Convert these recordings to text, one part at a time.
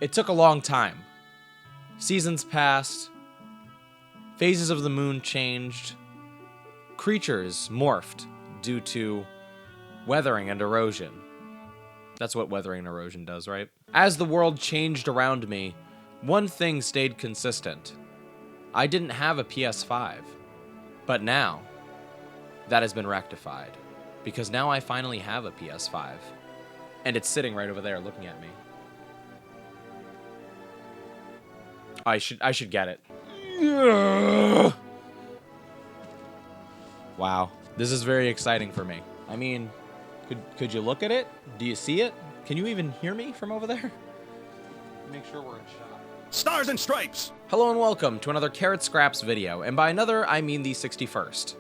It took a long time. Seasons passed. Phases of the moon changed. Creatures morphed due to weathering and erosion. That's what weathering and erosion does, right? As the world changed around me, one thing stayed consistent. I didn't have a PS5. But now, that has been rectified. Because now I finally have a PS5. And it's sitting right over there looking at me. I should get it. Wow. This is very exciting for me. I mean, could you look at it? Do you see it? Can you even hear me from over there? Make sure we're in shot. Stars and Stripes! Hello and welcome to another Carrot Scraps video, and by another, I mean the 61st.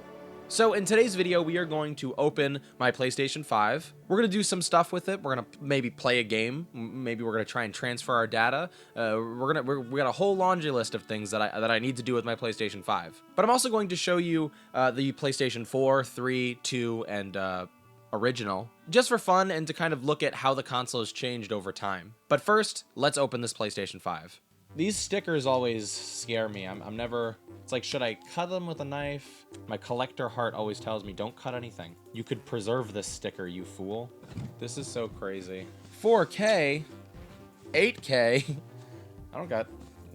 So in today's video, we are going to open my PlayStation 5. We're going to do some stuff with it. We're going to maybe play a game. Maybe we're going to try and transfer our data. We got a whole laundry list of things that I need to do with my PlayStation 5. But I'm also going to show you the PlayStation 4, 3, 2, and original, just for fun and to kind of look at how the console has changed over time. But first, let's open this PlayStation 5. These stickers always scare me. I'm never... It's like, should I cut them with a knife? My collector heart always tells me, don't cut anything. You could preserve this sticker, you fool. This is so crazy. 4K? 8K? I don't got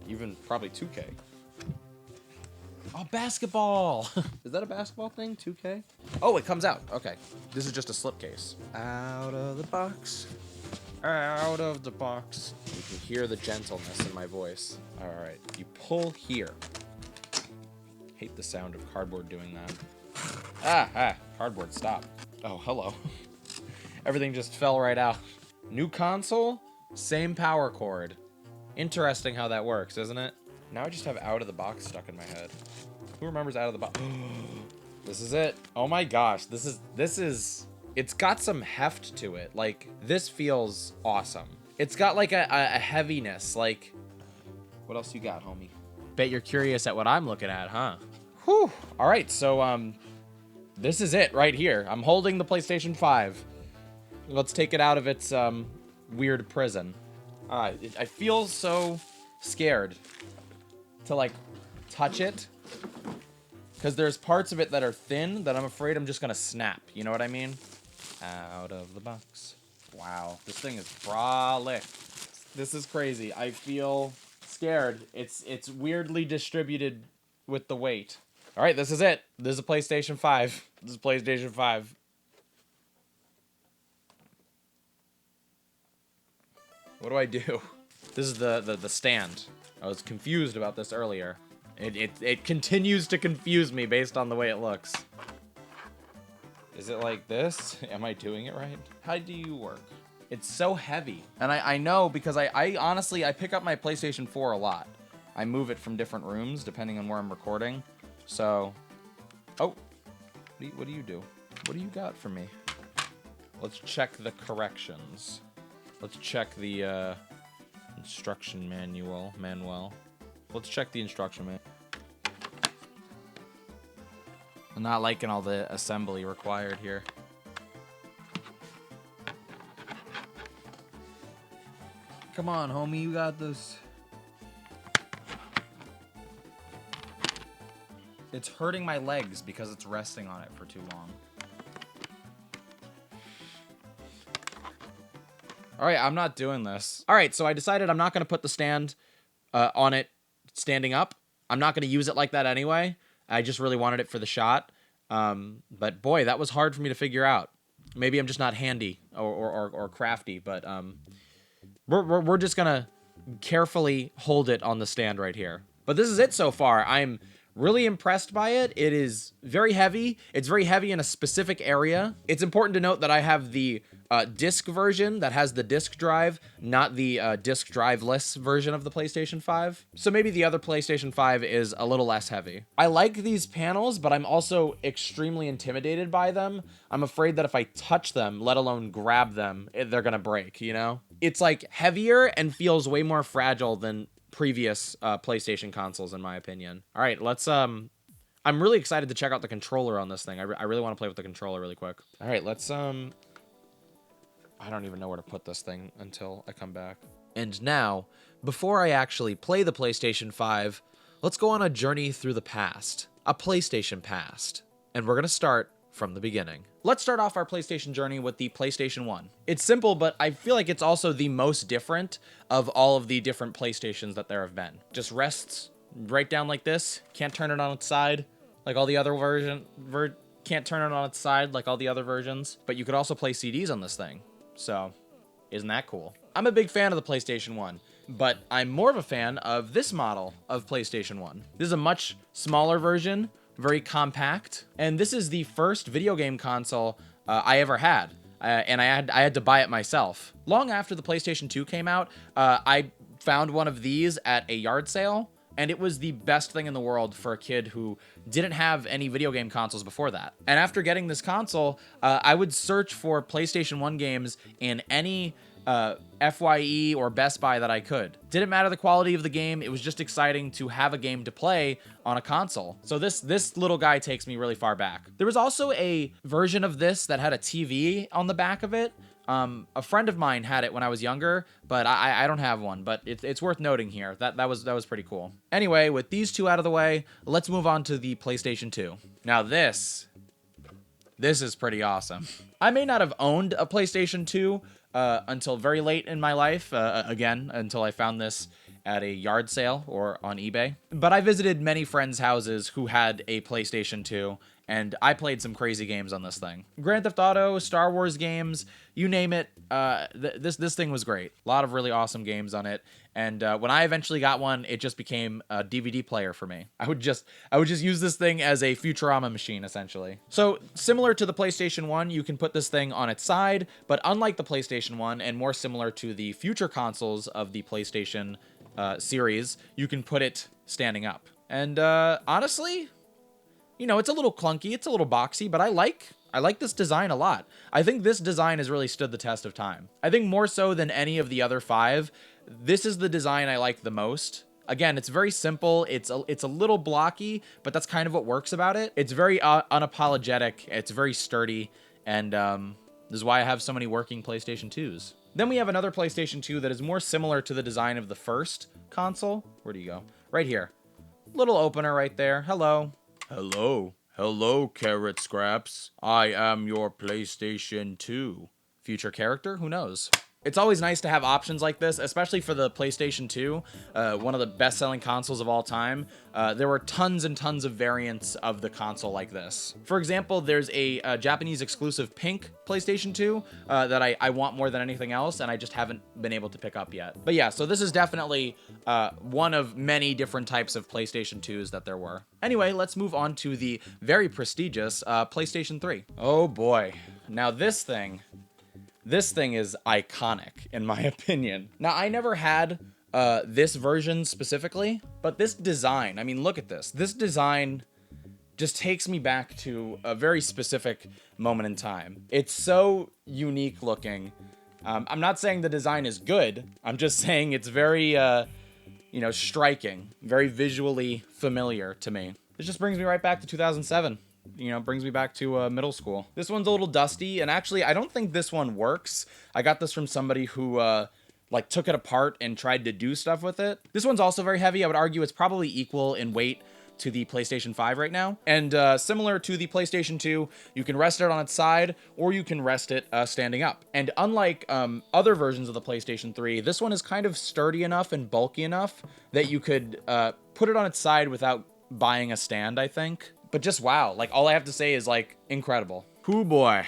even probably 2K. Oh, basketball! Is that a basketball thing? 2K? Oh, it comes out. Okay. This is just a slipcase. Out of the box. Out of the box. You can hear the gentleness in my voice. All right, you pull here. Hate the sound of cardboard doing that. Cardboard, stop. Oh, hello. Everything just fell right out. New console, same power cord. Interesting how that works, isn't it? Now I just have out of the box stuck in my head. Who remembers out of the box? This is it. Oh my gosh, this is. It's got some heft to it. Like, this feels awesome. It's got like a heaviness. Like, what else you got, homie? Bet you're curious at what I'm looking at, huh? Whew. All right, so this is it right here. I'm holding the PlayStation 5. Let's take it out of its weird prison. I feel so scared to like touch it, because there's parts of it that are thin that I'm afraid I'm just gonna snap. You know what I mean? Out of the box. Wow, this thing is brolic. This is crazy. I feel scared. It's weirdly distributed with the weight. All right, this is it. This is a PlayStation 5. This is PlayStation 5. What do I do? This is the stand. I was confused about this earlier. It continues to confuse me based on the way it looks. Is it like this? Am I doing it right? How do you work? It's so heavy. And I know because I honestly, I pick up my PlayStation 4 a lot. I move it from different rooms depending on where I'm recording. So, oh, what do you do? What do you got for me? Let's check the corrections. Let's check the instruction manual. Let's check the instruction manual. I'm not liking all the assembly required here. Come on, homie, you got this. It's hurting my legs because it's resting on it for too long. All right, I'm not doing this. All right, so I decided I'm not going to put the stand on it standing up. I'm not going to use it like that anyway. I just really wanted it for the shot. But boy, that was hard for me to figure out. Maybe I'm just not handy or crafty, but we're just going to carefully hold it on the stand right here. But this is it so far. I'm really impressed by it. It is very heavy. It's very heavy in a specific area. It's important to note that I have the disc version that has the disc drive, not the disc drive-less version of the PlayStation 5. So maybe the other PlayStation 5 is a little less heavy. I like these panels, but I'm also extremely intimidated by them. I'm afraid that if I touch them, let alone grab them, they're gonna break, you know? It's like heavier and feels way more fragile than previous PlayStation consoles, in my opinion. All right, let's I'm really excited to check out the controller on this thing. I really want to play with the controller really quick. All right, let's I don't even know where to put this thing until I come back. And now, before I actually play the PlayStation 5, let's go on a journey through the past, a PlayStation past. And we're going to start from the beginning. Let's start off our PlayStation journey with the PlayStation 1. It's simple, but I feel like it's also the most different of all of the different PlayStations that there have been. Just rests right down like this, can't turn it on its side like all the other can't turn it on its side like all the other versions, but you could also play CDs on this thing. So, isn't that cool? I'm a big fan of the PlayStation 1, but I'm more of a fan of this model of PlayStation 1. This is a much smaller version, very compact, and this is the first video game console I ever had, and I had to buy it myself. Long after the PlayStation 2 came out, I found one of these at a yard sale, and it was the best thing in the world for a kid who didn't have any video game consoles before that. And after getting this console, I would search for PlayStation 1 games in any FYE or Best Buy that I could. Didn't matter the quality of the game, it was just exciting to have a game to play on a console. So this little guy takes me really far back. There was also a version of this that had a TV on the back of it. A friend of mine had it when I was younger, but I don't have one, but it's worth noting here. That was pretty cool. Anyway, with these two out of the way, let's move on to the PlayStation 2. Now this is pretty awesome. I may not have owned a PlayStation 2 until very late in my life, again, until I found this at a yard sale or on eBay. But I visited many friends' houses who had a PlayStation 2, and I played some crazy games on this thing. Grand Theft Auto, Star Wars games, you name it. This thing was great. A lot of really awesome games on it. And when I eventually got one, it just became a DVD player for me. I would just use this thing as a Futurama machine, essentially. So similar to the PlayStation 1, you can put this thing on its side, but unlike the PlayStation 1 and more similar to the future consoles of the PlayStation series, you can put it standing up. And honestly, you know, it's a little clunky, it's a little boxy, but I like this design a lot. I think this design has really stood the test of time. I think more so than any of the other 5, this is the design I like the most. Again, it's very simple, it's a little blocky, but that's kind of what works about it. It's very unapologetic, it's very sturdy, and this is why I have so many working PlayStation 2s. Then we have another PlayStation 2 that is more similar to the design of the first console. Where do you go? Right here. Little opener right there. Hello. Hello. Hello, Carrot Scraps. I am your PlayStation 2. Future character? Who knows? It's always nice to have options like this, especially for the PlayStation 2, one of the best-selling consoles of all time. There were tons and tons of variants of the console like this. For example, there's a Japanese exclusive pink PlayStation 2 that I want more than anything else, and I just haven't been able to pick up yet. But yeah, so this is definitely one of many different types of PlayStation 2s that there were. Anyway, let's move on to the very prestigious PlayStation 3. Oh boy. Now this thing is iconic, in my opinion. Now, I never had this version specifically, but this design, I mean, look at this. This design just takes me back to a very specific moment in time. It's so unique looking. I'm not saying the design is good. I'm just saying it's very, you know, striking, very visually familiar to me. This just brings me right back to 2007. You know, brings me back to middle school. This one's a little dusty, and actually, I don't think this one works. I got this from somebody who, like, took it apart and tried to do stuff with it. This one's also very heavy. I would argue it's probably equal in weight to the PlayStation 5 right now. And similar to the PlayStation 2, you can rest it on its side, or you can rest it standing up. And unlike other versions of the PlayStation 3, this one is kind of sturdy enough and bulky enough that you could put it on its side without buying a stand, I think. But just wow, like all I have to say is like incredible. Hoo boy.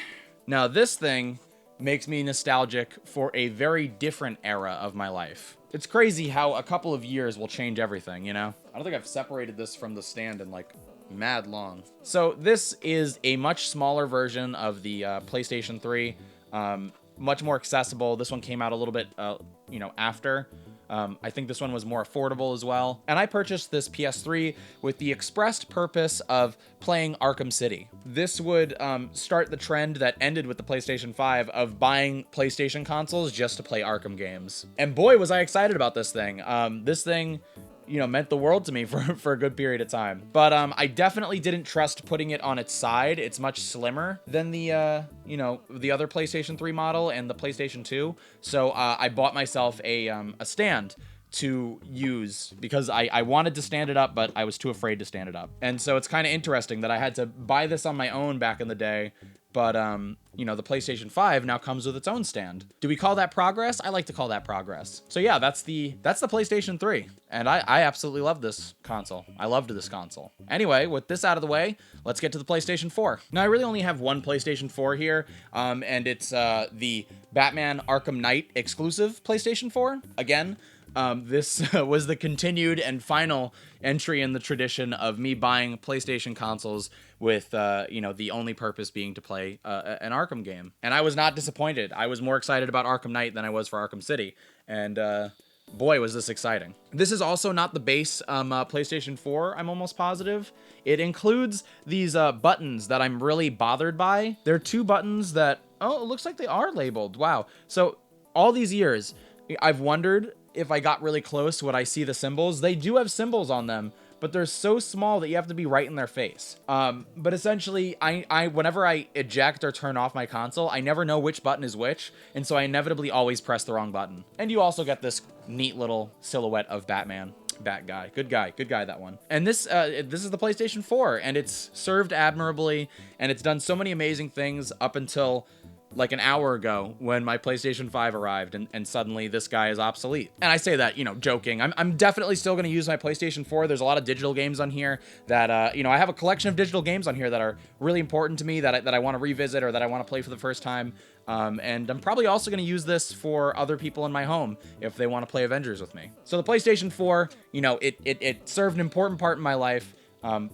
Now this thing makes me nostalgic for a very different era of my life. It's crazy how a couple of years will change everything, you know? I don't think I've separated this from the stand in like mad long. So this is a much smaller version of the PlayStation 3, much more accessible. This one came out a little bit, you know, after. I think this one was more affordable as well. And I purchased this PS3 with the expressed purpose of playing Arkham City. This would start the trend that ended with the PlayStation 5 of buying PlayStation consoles just to play Arkham games. And boy, was I excited about this thing. This thing, you know, meant the world to me for a good period of time. But I definitely didn't trust putting it on its side. It's much slimmer than the, you know, the other PlayStation 3 model and the PlayStation 2. So I bought myself a stand to use because I wanted to stand it up, but I was too afraid to stand it up. And so it's kind of interesting that I had to buy this on my own back in the day. But, you know, the PlayStation 5 now comes with its own stand. Do we call that progress? I like to call that progress. So yeah, that's the PlayStation 3. And I absolutely love this console. I loved this console. Anyway, with this out of the way, let's get to the PlayStation 4. Now, I really only have one PlayStation 4 here, and it's the Batman Arkham Knight exclusive PlayStation 4. Again, this was the continued and final entry in the tradition of me buying PlayStation consoles with, you know, the only purpose being to play an Arkham game. And I was not disappointed. I was more excited about Arkham Knight than I was for Arkham City. And boy, was this exciting. This is also not the base PlayStation 4, I'm almost positive. It includes these buttons that I'm really bothered by. There are two buttons that, oh, it looks like they are labeled. Wow. So all these years, I've wondered if I got really close, would I see the symbols? They do have symbols on them, but they're so small that you have to be right in their face. But essentially, whenever I eject or turn off my console, I never know which button is which, and so I inevitably always press the wrong button. And you also get this neat little silhouette of Batman. Bat guy. Good guy, that one. And this is the PlayStation 4, and it's served admirably, and it's done so many amazing things up until like an hour ago when my PlayStation 5 arrived, and suddenly this guy is obsolete. And I say that, you know, joking. I'm definitely still going to use my PlayStation 4. There's a lot of digital games on here that, you know, I have a collection of digital games on here that are really important to me that I want to revisit or that I want to play for the first time. And I'm probably also going to use this for other people in my home if they want to play Avengers with me. So the PlayStation 4, you know, it served an important part in my life.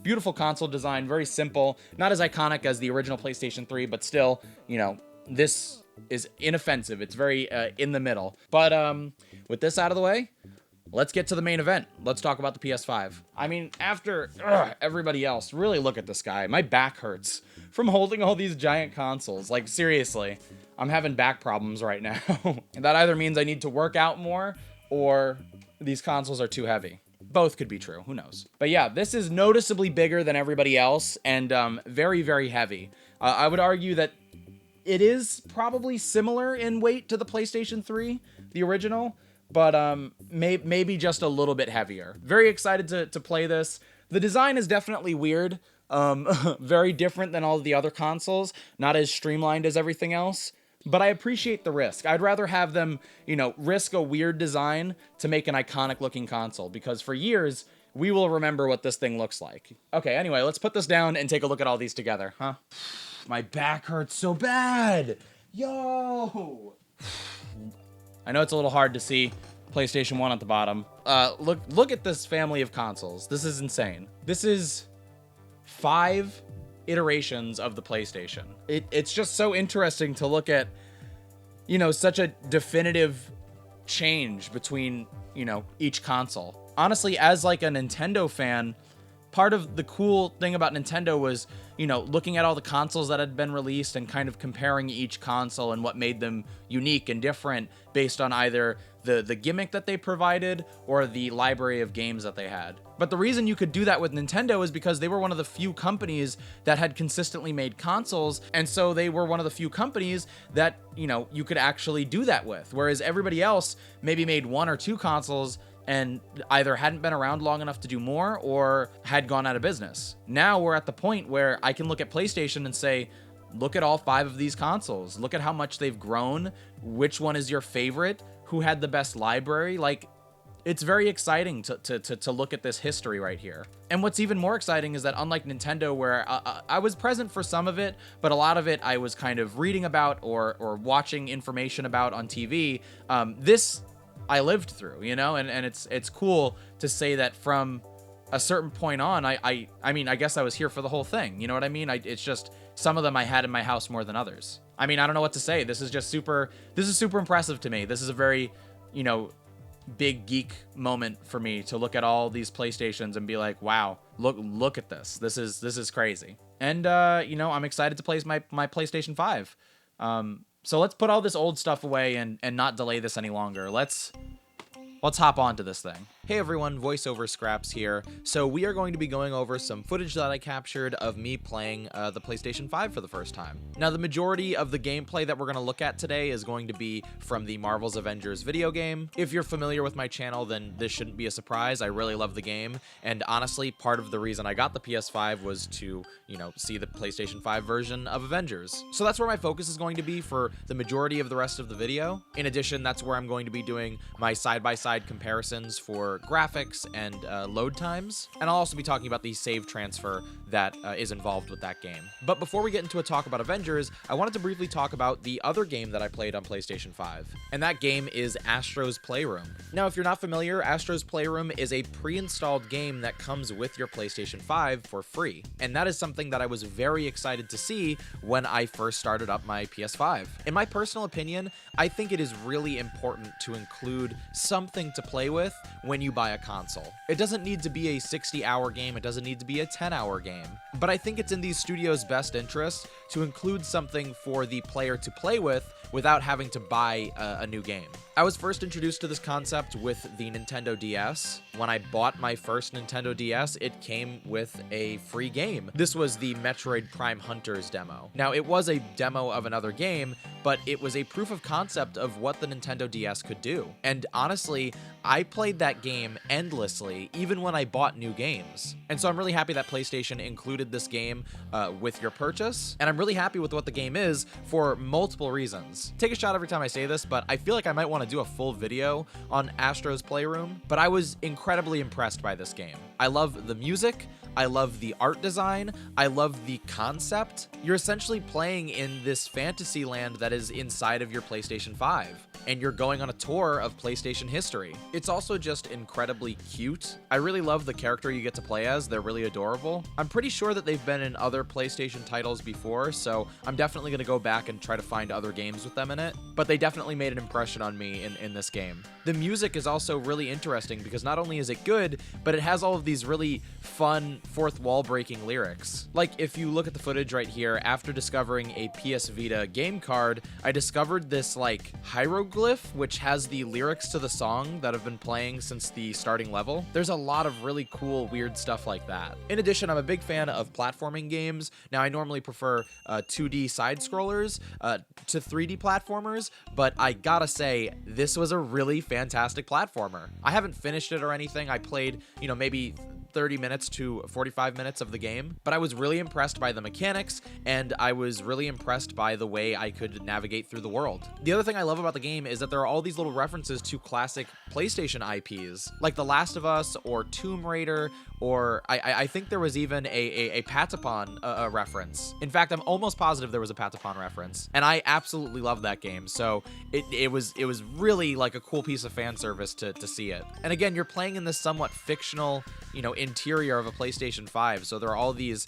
Beautiful console design, very simple, not as iconic as the original PlayStation 3, but still, you know, this is inoffensive. It's very in the middle. But with this out of the way, let's get to the main event. Let's talk about the PS5. I mean, after everybody else, really look at this guy. My back hurts from holding all these giant consoles. Like, seriously, I'm having back problems right now. And that either means I need to work out more or these consoles are too heavy. Both could be true. Who knows? But yeah, this is noticeably bigger than everybody else and very, very heavy. I would argue that it is probably similar in weight to the PlayStation 3, the original, but maybe just a little bit heavier. Very excited to play this. The design is definitely weird, very different than all of the other consoles, not as streamlined as everything else, but I appreciate the risk. I'd rather have them, you know, risk a weird design to make an iconic looking console, because for years, we will remember what this thing looks like. Okay, anyway, let's put this down and take a look at all these together, huh? My back hurts so bad. Yo. I know it's a little hard to see PlayStation 1 at the bottom. Look at this family of consoles. This is insane. This is 5 iterations of the PlayStation. It's just so interesting to look at, you know, such a definitive change between, you know, each console. Honestly, as like a Nintendo fan, part of the cool thing about Nintendo was, you know, looking at all the consoles that had been released and kind of comparing each console and what made them unique and different based on either the gimmick that they provided or the library of games that they had. But the reason you could do that with Nintendo is because they were one of the few companies that had consistently made consoles, and so they were one of the few companies that, you know, you could actually do that with, whereas everybody else maybe made 1 or 2 consoles and either hadn't been around long enough to do more or had gone out of business. Now we're at the point where I can look at PlayStation and say, look at all 5 of these consoles. Look at how much they've grown. Which one is your favorite? Who had the best library? Like, it's very exciting to look at this history right here. And what's even more exciting is that unlike Nintendo, where I was present for some of it, but a lot of it I was kind of reading about or watching information about on TV, this I lived through, you know, and it's cool to say that from a certain point on, I mean, I guess I was here for the whole thing. You know what I mean? It's just some of them I had in my house more than others. I mean, I don't know what to say. This is super impressive to me. This is a very, you know, big geek moment for me to look at all these PlayStations and be like, wow, look at this. This is crazy. And, you know, I'm excited to play my PlayStation 5. So let's put all this old stuff away and not delay this any longer. Let's let's hop onto this thing. Hey everyone, voiceover Scraps here. So we are going to be going over some footage that I captured of me playing the PlayStation 5 for the first time. Now the majority of the gameplay that we're going to look at today is going to be from the Marvel's Avengers video game. If you're familiar with my channel, then this shouldn't be a surprise. I really love the game, and honestly, part of the reason I got the PS5 was to, see the PlayStation 5 version of Avengers. So that's where my focus is going to be for the majority of the rest of the video. In addition, that's where I'm going to be doing my side-by-side comparisons for graphics and load times, and I'll also be talking about the save transfer that is involved with that game. But before we get into a talk about Avengers, I wanted to briefly talk about the other game that I played on PlayStation 5, and that game is Astro's Playroom. Now, if you're not familiar, Astro's Playroom is a pre-installed game that comes with your PlayStation 5 for free, and that is something that I was very excited to see when I first started up my PS5. In my personal opinion, I think it is really important to include something to play with when you buy a console. It doesn't need to be a 60-hour game, it doesn't need to be a 10-hour game, but I think it's in these studios' best interest to include something for the player to play with without having to buy a new game. I was first introduced to this concept with the Nintendo DS. When I bought my first Nintendo DS, it came with a free game. This was the Metroid Prime Hunters demo. Now, it was a demo of another game, but it was a proof of concept of what the Nintendo DS could do. And honestly, I played that game endlessly, even when I bought new games. And so I'm really happy that PlayStation included this game with your purchase, and I'm really happy with what the game is for multiple reasons. Take a shot every time I say this, but I feel like I might want to do a full video on Astro's Playroom, but I was incredibly impressed by this game. I love the music, I love the art design, I love the concept. You're essentially playing in this fantasy land that is inside of your PlayStation 5, and you're going on a tour of PlayStation history. It's also just incredibly cute. I really love the character you get to play as. They're really adorable. I'm pretty sure that they've been in other PlayStation titles before, so I'm definitely going to go back and try to find other games with them in it, but they definitely made an impression on me in this game. The music is also really interesting because not only is it good, but it has all of these really fun fourth wall breaking lyrics. Like, if you look at the footage right here, after discovering a PS Vita game card, I discovered this like hieroglyph which has the lyrics to the song that have been playing since the starting level. There's a lot of really cool weird stuff like that. In addition, I'm a big fan of platforming games. Now, I normally prefer 2D side scrollers to 3D platformers, but I gotta say, this was a really fantastic platformer. I haven't finished it or anything. I played, maybe 30 minutes to 45 minutes of the game, but I was really impressed by the mechanics, and I was really impressed by the way I could navigate through the world. The other thing I love about the game is that there are all these little references to classic PlayStation IPs, like The Last of Us or Tomb Raider, or I think there was even a Patapon reference. In fact, I'm almost positive there was a Patapon reference, and I absolutely love that game, so it was really like a cool piece of fan service to see it. And again, you're playing in this somewhat fictional, interior of a PlayStation 5, so there are all these,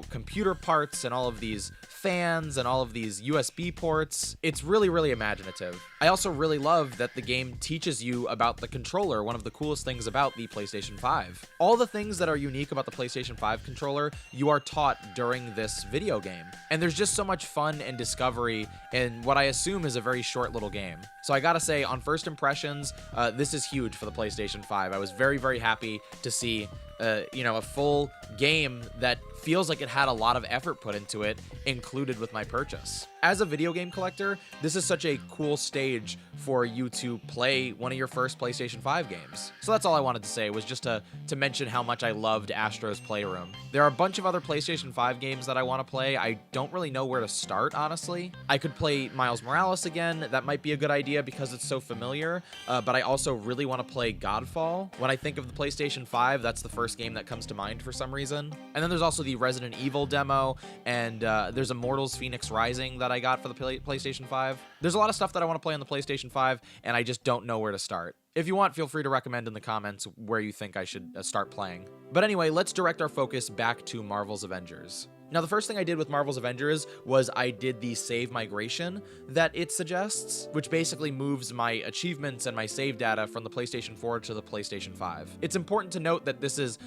computer parts and all of these fans and all of these USB ports. It's really, really imaginative. I also really love that the game teaches you about the controller, one of the coolest things about the PlayStation 5. All the things that are unique about the PlayStation 5 controller, you are taught during this video game. And there's just so much fun and discovery in what I assume is a very short little game. So I gotta say, on first impressions, this is huge for the PlayStation 5. I was very, very happy to see a full game that feels like it had a lot of effort put into it included with my purchase. As a video game collector, this is such a cool stage for you to play one of your first PlayStation 5 games. So that's all I wanted to say, was just to mention how much I loved Astro's Playroom. There are a bunch of other PlayStation 5 games that I want to play. I don't really know where to start, honestly. I could play Miles Morales again. That might be a good idea because it's so familiar, but I also really want to play Godfall. When I think of the PlayStation 5, that's the first game that comes to mind for some reason. And then there's also the Resident Evil demo, and there's Immortals Phoenix Rising that I got for the PlayStation 5. There's a lot of stuff that I want to play on the PlayStation 5, and I just don't know where to start. If you want, feel free to recommend in the comments where you think I should start playing. But anyway, let's direct our focus back to Marvel's Avengers. Now, the first thing I did with Marvel's Avengers was I did the save migration that it suggests, which basically moves my achievements and my save data from the PlayStation 4 to the PlayStation 5. It's important to note that this is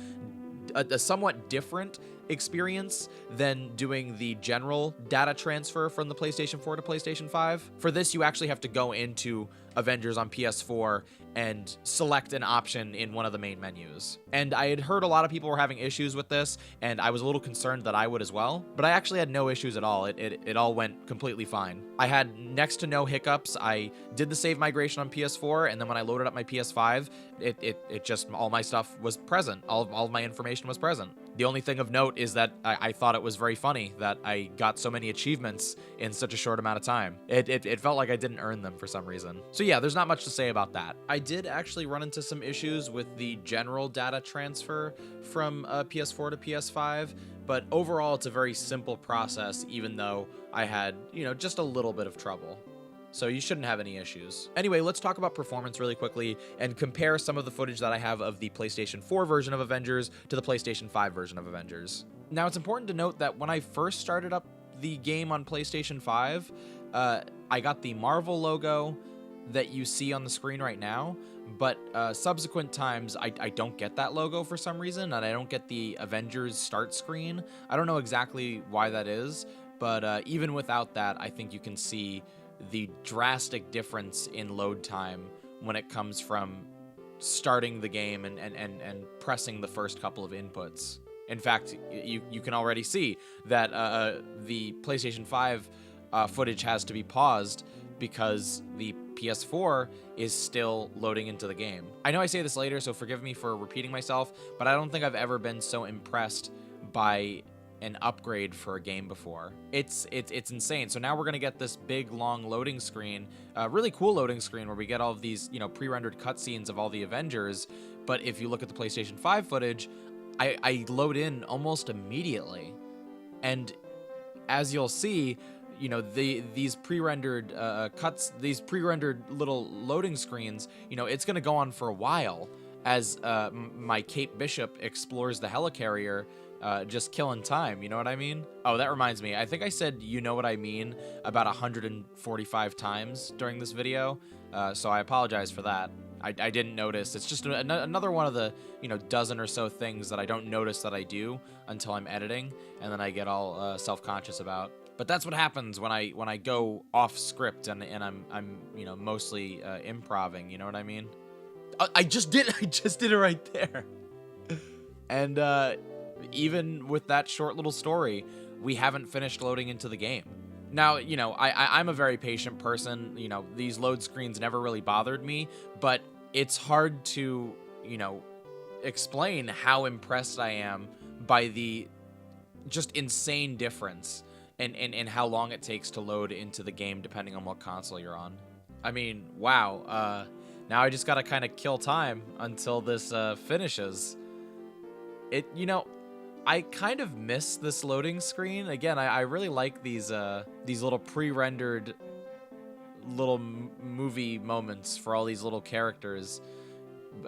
a somewhat different experience than doing the general data transfer from the PlayStation 4 to PlayStation 5. For this, you actually have to go into Avengers on PS4 and select an option in one of the main menus. And I had heard a lot of people were having issues with this, and I was a little concerned that I would as well, but I actually had no issues at all. It all went completely fine. I had next to no hiccups. I did the save migration on PS4, and then when I loaded up my PS5, it just, all my stuff was present. All of my information was present. The only thing of note is that I thought it was very funny that I got so many achievements in such a short amount of time. It felt like I didn't earn them for some reason. So yeah, there's not much to say about that. I did actually run into some issues with the general data transfer from PS4 to PS5, but overall it's a very simple process, even though I had, just a little bit of trouble. So you shouldn't have any issues. Anyway, let's talk about performance really quickly and compare some of the footage that I have of the PlayStation 4 version of Avengers to the PlayStation 5 version of Avengers. Now, it's important to note that when I first started up the game on PlayStation 5, I got the Marvel logo that you see on the screen right now, but subsequent times I don't get that logo for some reason, and I don't get the Avengers start screen. I don't know exactly why that is, but even without that, I think you can see the drastic difference in load time when it comes from starting the game and pressing the first couple of inputs. In fact, you can already see that the PlayStation 5 footage has to be paused because the PS4 is still loading into the game. I know I say this later, so forgive me for repeating myself, but I don't think I've ever been so impressed by an upgrade for a game before. It's insane. So now we're gonna get this big long loading screen, really cool loading screen where we get all of these pre-rendered cutscenes of all the Avengers. But if you look at the PlayStation 5 footage, I load in almost immediately, and as you'll see, these pre-rendered these pre-rendered little loading screens, it's gonna go on for a while as my Kate Bishop explores the helicarrier, just killing time, you know what I mean? Oh, that reminds me. I think I said "you know what I mean" about 145 times during this video, so I apologize for that. I didn't notice. It's just another one of the dozen or so things that I don't notice that I do until I'm editing, and then I get all self-conscious about. But that's what happens when I go off script and I'm mostly improving. You know what I mean? I just did it right there. And even with that short little story, we haven't finished loading into the game. Now, I'm a very patient person. These load screens never really bothered me, but it's hard to, explain how impressed I am by the just insane difference in how long it takes to load into the game depending on what console you're on. I mean, wow. Now I just gotta kind of kill time until this finishes. I kind of miss this loading screen. Again, I really like these little pre-rendered little movie moments for all these little characters,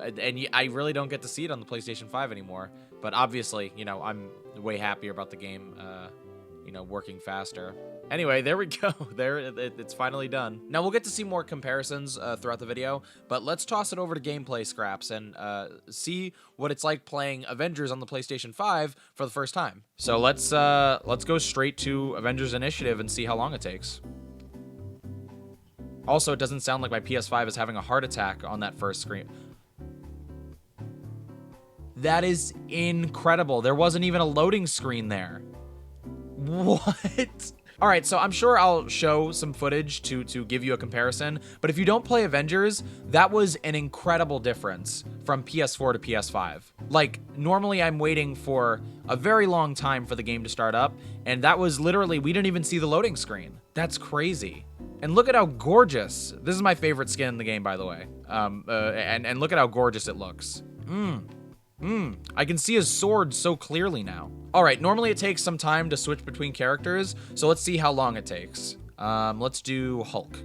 and I really don't get to see it on the PlayStation 5 anymore. But obviously, I'm way happier about the game, working faster. Anyway, there we go. It's finally done. Now we'll get to see more comparisons throughout the video, but let's toss it over to gameplay scraps and see what it's like playing Avengers on the PlayStation 5 for the first time. So let's go straight to Avengers Initiative and see how long it takes. Also, it doesn't sound like my PS5 is having a heart attack on that first screen. That is incredible. There wasn't even a loading screen there. What? All right, so I'm sure I'll show some footage to give you a comparison, but if you don't play Avengers, that was an incredible difference from PS4 to PS5. Like, normally I'm waiting for a very long time for the game to start up, and that was literally, we didn't even see the loading screen. That's crazy. And look at how gorgeous. This is my favorite skin in the game, by the way. And look at how gorgeous it looks. I can see his sword so clearly now. All right, normally it takes some time to switch between characters, so let's see how long it takes. Let's do Hulk.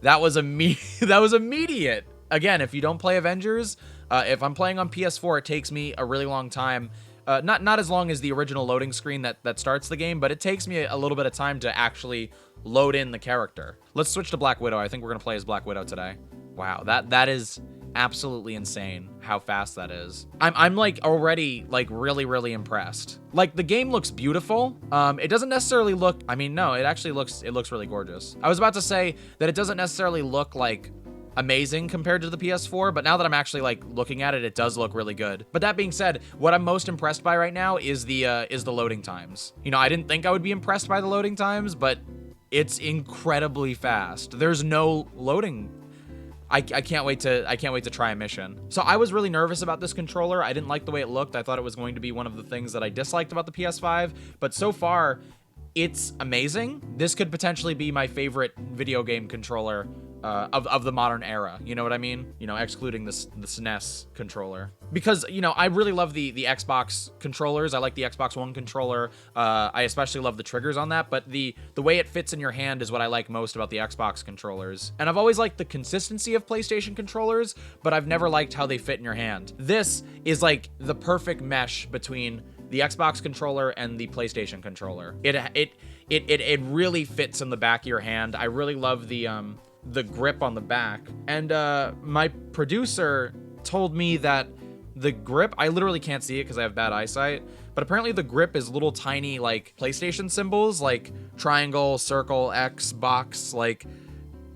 That was immediate. Again, if you don't play Avengers, if I'm playing on PS4, it takes me a really long time. Not as long as the original loading screen that starts the game, but it takes me a little bit of time to actually load in the character. Let's switch to Black Widow. I think we're gonna play as Black Widow today. Wow, that is absolutely insane how fast that is. I'm like already like really impressed. Like the game looks beautiful. It doesn't necessarily look, I mean, no, it actually looks really gorgeous. I was about to say that it doesn't necessarily look like amazing compared to the PS4, but now that I'm actually like looking at it, it does look really good. But that being said, what I'm most impressed by right now is the loading times. You know, I didn't think I would be impressed by the loading times, but it's incredibly fast. There's no loading. I can't wait to try a mission. So I was really nervous about this controller. I didn't like the way it looked. I thought it was going to be one of the things that I disliked about the PS5, but so far it's amazing. This could potentially be my favorite video game controller of the modern era. You know what I mean? You know, excluding the SNES controller. Because, you know, I really love the Xbox controllers. I like the Xbox One controller. I especially love the triggers on that, but the way it fits in your hand is what I like most about the Xbox controllers. And I've always liked the consistency of PlayStation controllers, but I've never liked how they fit in your hand. This is like the perfect mesh between the Xbox controller and the PlayStation controller. It really fits in the back of your hand. I really love the grip on the back. And my producer told me that the grip, I literally can't see it because I have bad eyesight, but apparently the grip is little tiny like PlayStation symbols, like triangle, circle, X, box, like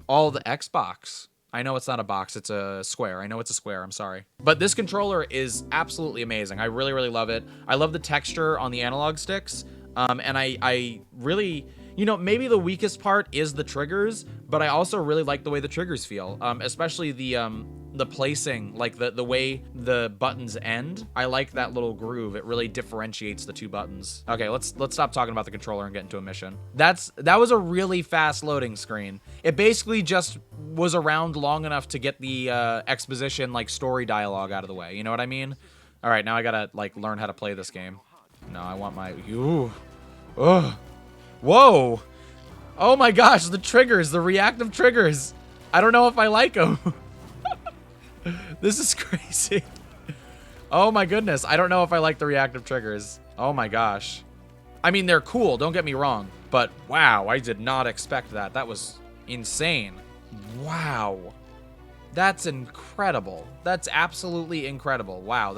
all the Xbox. I know it's not a box, it's a square. I know it's a square, I'm sorry. But this controller is absolutely amazing. I really love it. I love the texture on the analog sticks. And I really, you know, maybe the weakest part is the triggers, but I also really like the way the triggers feel, especially the placing, like the way the buttons end. I like that little groove. It really differentiates the two buttons. Okay, let's stop talking about the controller and get into a mission. That was a really fast loading screen. It basically just was around long enough to get the exposition, like story dialogue out of the way. You know what I mean? All right, now I gotta like learn how to play this game. No, I want my, ooh, ugh. Whoa. Oh my gosh, the triggers, the reactive triggers. I don't know if I like them. This is crazy. Oh my goodness, I don't know if I like the reactive triggers. Oh my gosh. I mean, they're cool, don't get me wrong, but wow, I did not expect that. That was insane. Wow. That's incredible. That's absolutely incredible. Wow,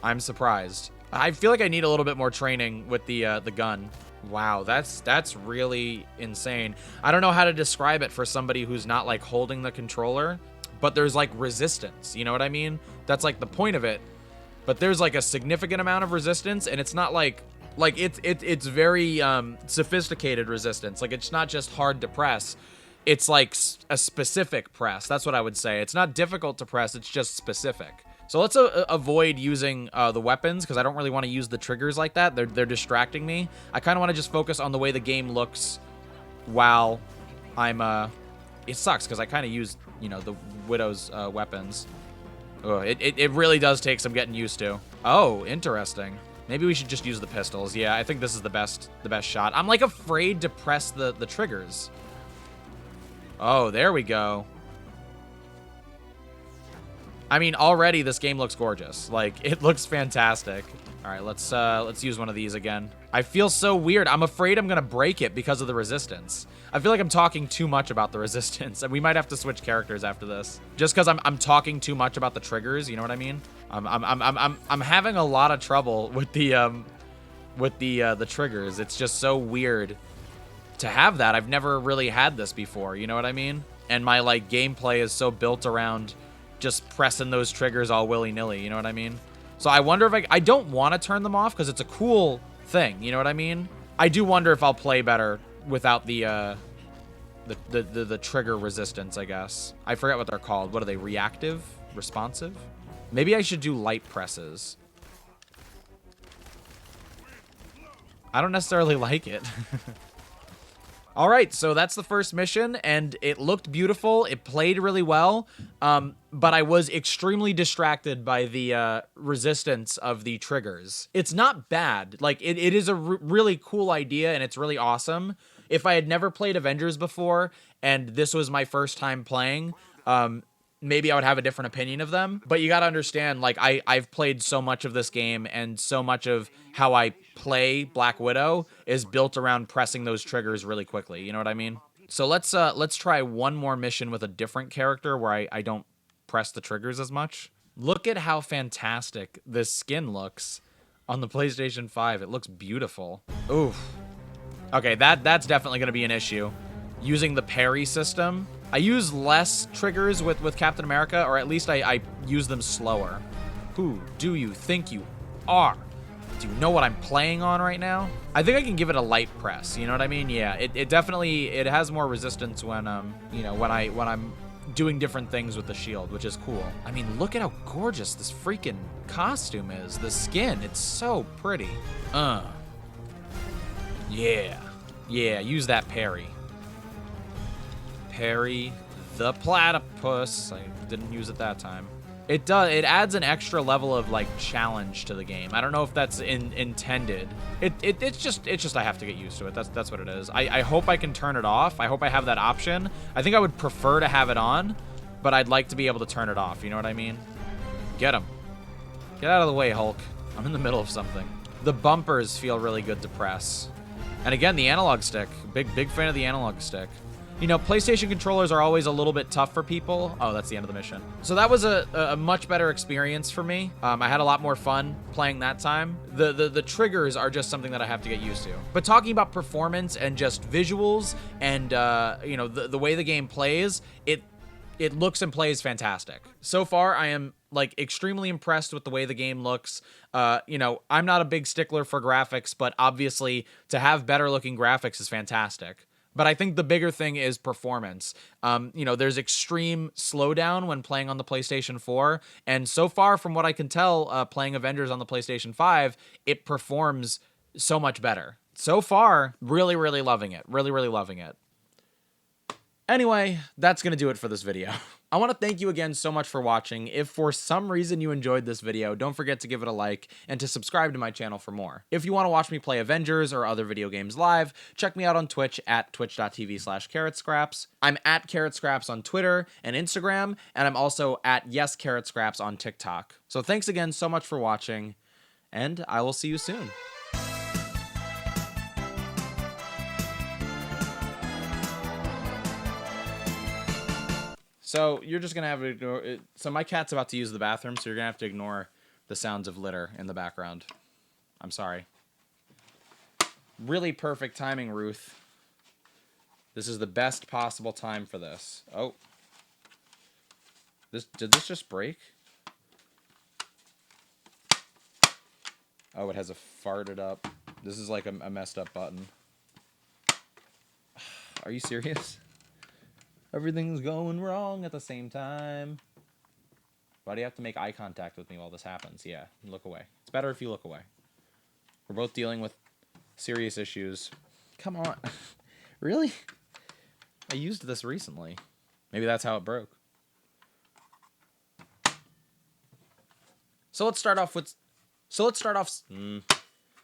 I'm surprised. I feel like I need a little bit more training with the gun. Wow, that's really insane. I don't know how to describe it for somebody who's not like holding the controller, but there's like resistance, you know what I mean? That's like the point of it. But there's like a significant amount of resistance, and it's not like it's very sophisticated resistance. Like it's not just hard to press. It's like a specific press. That's what I would say. It's not difficult to press, it's just specific. So let's avoid using the weapons, because I don't really want to use the triggers like that. They're distracting me. I kind of want to just focus on the way the game looks while I'm... It sucks, because I kind of use, you know, the Widow's weapons. Ugh, it really does take some getting used to. Oh, interesting. Maybe we should just use the pistols. Yeah, I think this is the best shot. I'm, like, afraid to press the triggers. Oh, there we go. I mean, already this game looks gorgeous. Like, it looks fantastic. All right, let's use one of these again. I feel so weird. I'm afraid I'm gonna break it because of the resistance. I feel like I'm talking too much about the resistance, and we might have to switch characters after this. Just because I'm talking too much about the triggers. You know what I mean? I'm having a lot of trouble with the triggers. It's just so weird to have that. I've never really had this before. You know what I mean? And my like gameplay is so built around just pressing those triggers all willy-nilly, you know what I mean? So I wonder if I don't want to turn them off because it's a cool thing, you know what I mean? I do wonder if I'll play better without the trigger resistance, I guess. I forget what they're called. What are they? Reactive? Responsive? Maybe I should do light presses. I don't necessarily like it. All right, so that's the first mission, and it looked beautiful. It played really well, but I was extremely distracted by the resistance of the triggers. It's not bad. Like, it is a really cool idea, and it's really awesome. If I had never played Avengers before, and this was my first time playing, maybe I would have a different opinion of them. But you gotta understand, like, I've played so much of this game, and so much of how I play Black Widow is built around pressing those triggers really quickly. You know what I mean? So let's try one more mission with a different character where I don't press the triggers as much. Look at how fantastic this skin looks on the PlayStation 5. It looks beautiful. Oof. Okay, that's definitely going to be an issue. Using the parry system. I use less triggers with Captain America, or at least I use them slower. Who do you think you are? Do you know what I'm playing on right now? I think I can give it a light press, you know what I mean? Yeah, it definitely, it has more resistance when, you know, when I'm doing different things with the shield, which is cool. I mean, look at how gorgeous this freaking costume is. The skin, it's so pretty. Yeah. Yeah, use that parry. Parry the platypus. I didn't use it that time. It adds an extra level of like challenge to the game. I don't know if that's intended. It's just I have to get used to it. That's what it is. I hope I can turn it off. I hope I have that option. I think I would prefer to have it on, but I'd like to be able to turn it off. You know what I mean? Get him. Get out of the way, Hulk. I'm in the middle of something. The bumpers feel really good to press. And again, the analog stick. Big fan of the analog stick. You know, PlayStation controllers are always a little bit tough for people. Oh, that's the end of the mission. So that was a much better experience for me. I had a lot more fun playing that time. The triggers are just something that I have to get used to. But talking about performance and just visuals and, you know, the way the game plays, it looks and plays fantastic. So far, I am like extremely impressed with the way the game looks. You know, I'm not a big stickler for graphics, but obviously to have better looking graphics is fantastic. But I think the bigger thing is performance. You know, there's extreme slowdown when playing on the PlayStation 4. And so far, from what I can tell, playing Avengers on the PlayStation 5, it performs so much better. So far, really, really loving it. Really, really loving it. Anyway, that's going to do it for this video. I want to thank you again so much for watching. If for some reason you enjoyed this video, don't forget to give it a like and to subscribe to my channel for more. If you want to watch me play Avengers or other video games live, check me out on Twitch at twitch.tv/carrotscraps. I'm at carrotscraps on Twitter and Instagram, and I'm also at yescarrotscraps on TikTok. So thanks again so much for watching, and I will see you soon. So you're just going to have to ignore it. So my cat's about to use the bathroom, so you're going to have to ignore the sounds of litter in the background. I'm sorry. Really perfect timing, Ruth. This is the best possible time for this. Oh. Did this just break? Oh, it has a farted up. This is like a messed up button. Are you serious? Everything's going wrong at the same time. Why do you have to make eye contact with me while this happens? Yeah, look away. It's better if you look away. We're both dealing with serious issues. Come on. Really? I used this recently. Maybe that's how it broke. So let's start off with...